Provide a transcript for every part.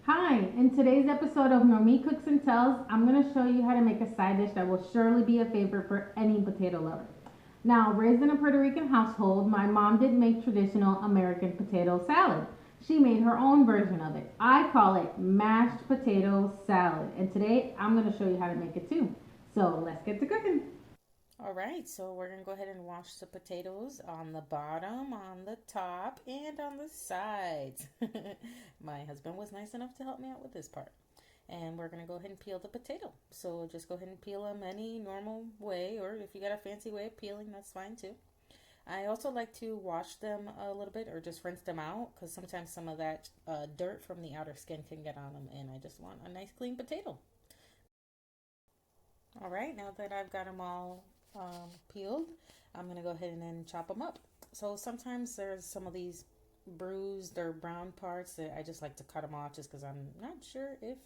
Hi, in today's episode of Noemi Cooks and Tells, I'm going to show you how to make a side dish that will surely be a favorite for any potato lover. Now, raised in a Puerto Rican household, my mom didn't make traditional American potato salad. She made her own version of it. I call it mashed potato salad, and today I'm going to show you how to make it too. So let's get to cooking. All right, so we're gonna go ahead and wash the potatoes on the bottom, on the top, and on the sides. My husband was nice enough to help me out with this part. And we're gonna go ahead and peel the potato. So just go ahead and peel them any normal way, or if you got a fancy way of peeling, that's fine too. I also like to wash them a little bit or just rinse them out because sometimes some of that dirt from the outer skin can get on them, and I just want a nice clean potato. All right, now that I've got them all peeled, I'm gonna go ahead and then chop them up. So sometimes there's some of these bruised or brown parts that I just like to cut them off just because I'm not sure if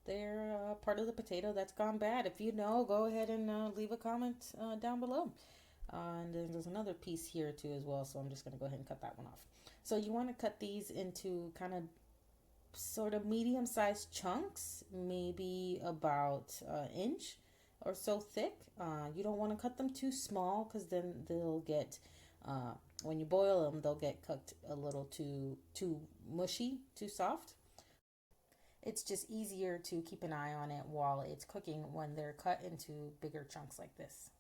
they're part of the potato that's gone bad. If you know, go ahead and leave a comment down below. And then there's another piece here too as well, so I'm just gonna go ahead and cut that one off. So you want to cut these into kind of sort of medium-sized chunks, maybe about an inch or so thick. You don't want to cut them too small because then they'll get when you boil them, they'll get cooked a little too mushy, too soft. It's just easier to keep an eye on it while it's cooking when they're cut into bigger chunks like this.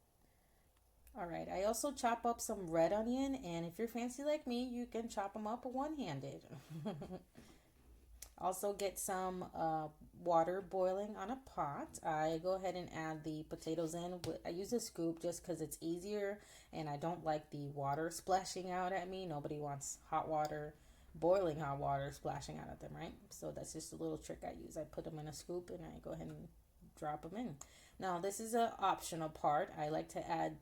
All right, I also chop up some red onion, and if you're fancy like me, you can chop them up one-handed. Also get some water boiling on a pot. I go ahead and add the potatoes in. I use a scoop just because it's easier and I don't like the water splashing out at me. Nobody wants hot water, boiling hot water splashing out at them, right? So that's just a little trick I use. I put them in a scoop and I go ahead and drop them in. Now this is an optional part. I like to add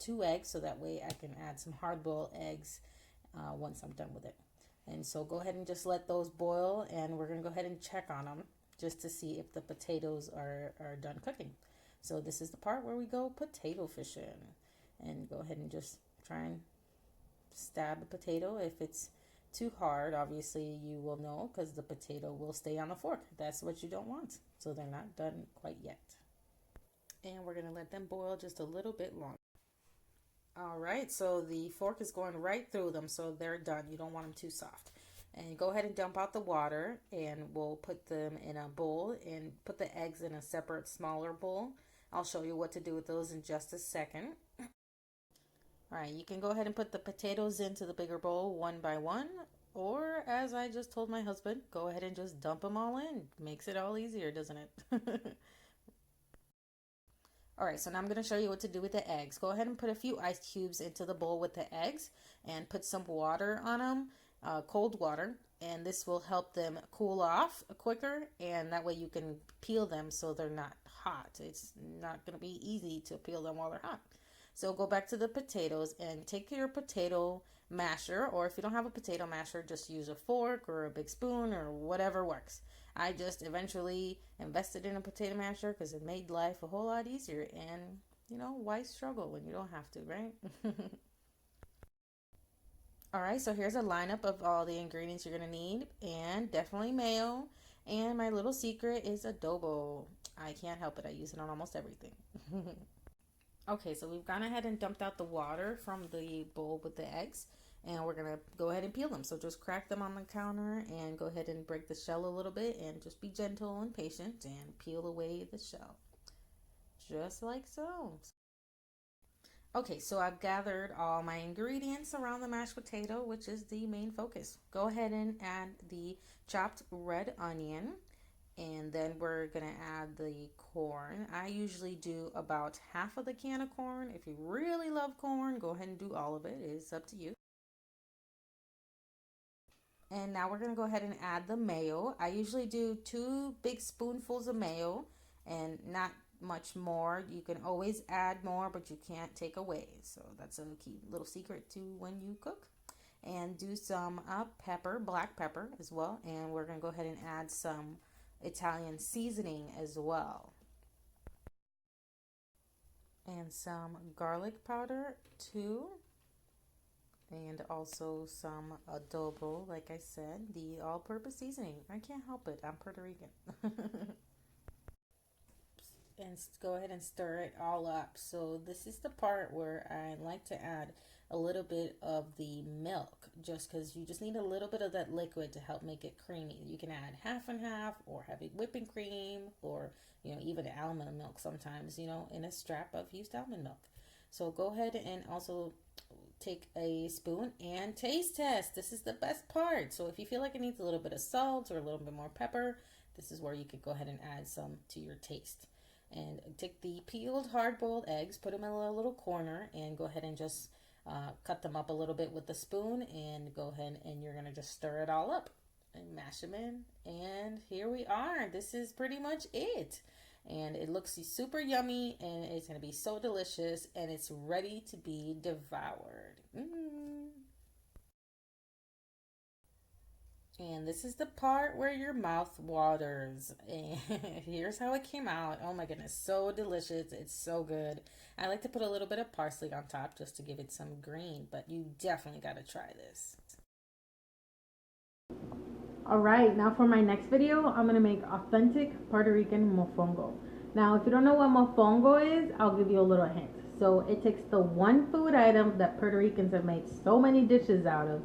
2 eggs so that way I can add some hard-boiled eggs once I'm done with it. And so go ahead and just let those boil, and we're going to go ahead and check on them just to see if the potatoes are done cooking. So this is the part where we go potato fishing. And go ahead and just try and stab a potato. If it's too hard, obviously you will know because the potato will stay on the fork. That's what you don't want. So they're not done quite yet. And we're going to let them boil just a little bit longer. All right, so the fork is going right through them, so they're done. You don't want them too soft. And go ahead and dump out the water, and we'll put them in a bowl and put the eggs in a separate, smaller bowl. I'll show you what to do with those in just a second. All right, you can go ahead and put the potatoes into the bigger bowl one by one, or as I just told my husband, go ahead and just dump them all in. Makes it all easier, doesn't it? All right, so now I'm going to show you what to do with the eggs. Go ahead and put a few ice cubes into the bowl with the eggs and put some water on them, cold water, and this will help them cool off quicker, and that way you can peel them so they're not hot. It's not going to be easy to peel them while they're hot. So go back to the potatoes and take your potato masher, or if you don't have a potato masher, just use a fork or a big spoon or whatever works. I just eventually invested in a potato masher because it made life a whole lot easier. And, why struggle when you don't have to, right? All right, so here's a lineup of all the ingredients you're going to need, and definitely mayo. And my little secret is adobo. I can't help it, I use it on almost everything. Okay, so we've gone ahead and dumped out the water from the bowl with the eggs, and we're gonna go ahead and peel them. So just crack them on the counter and go ahead and break the shell a little bit and just be gentle and patient and peel away the shell. Just like so. Okay, so I've gathered all my ingredients around the mashed potato, which is the main focus. Go ahead and add the chopped red onion, and then we're gonna add the corn. I usually do about half of the can of corn. If you really love corn, go ahead and do all of it. It's up to you. And now we're gonna go ahead and add the mayo. I usually do 2 big spoonfuls of mayo and not much more. You can always add more, but you can't take away. So that's a key little secret to when you cook. And do some pepper, black pepper as well. And we're gonna go ahead and add some Italian seasoning as well. And some garlic powder too. And also some adobo, like I said, the all-purpose seasoning. I can't help it. I'm Puerto Rican. And go ahead and stir it all up. So this is the part where I like to add a little bit of the milk, just because you just need a little bit of that liquid to help make it creamy. You can add half and half, or heavy whipping cream, or even almond milk sometimes, in a strap of used almond milk. So go ahead and also take a spoon and taste test. This is the best part. So if you feel like it needs a little bit of salt or a little bit more pepper, this is where you could go ahead and add some to your taste. And take the peeled hard-boiled eggs, put them in a little corner, and go ahead and just cut them up a little bit with the spoon, and go ahead and you're gonna just stir it all up and mash them in. And here we are. This is pretty much it. And it looks super yummy, and it's gonna be so delicious, and it's ready to be devoured. And this is the part where your mouth waters. And here's how it came out. Oh my goodness, so delicious. It's so good. I like to put a little bit of parsley on top just to give it some green, but you definitely got to try this. Alright, now for my next video, I'm going to make authentic Puerto Rican mofongo. Now, if you don't know what mofongo is, I'll give you a little hint. So it takes the one food item that Puerto Ricans have made so many dishes out of,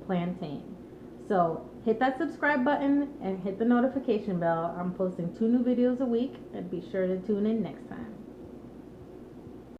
plantain. So hit that subscribe button and hit the notification bell. I'm posting 2 new videos a week, and be sure to tune in next time.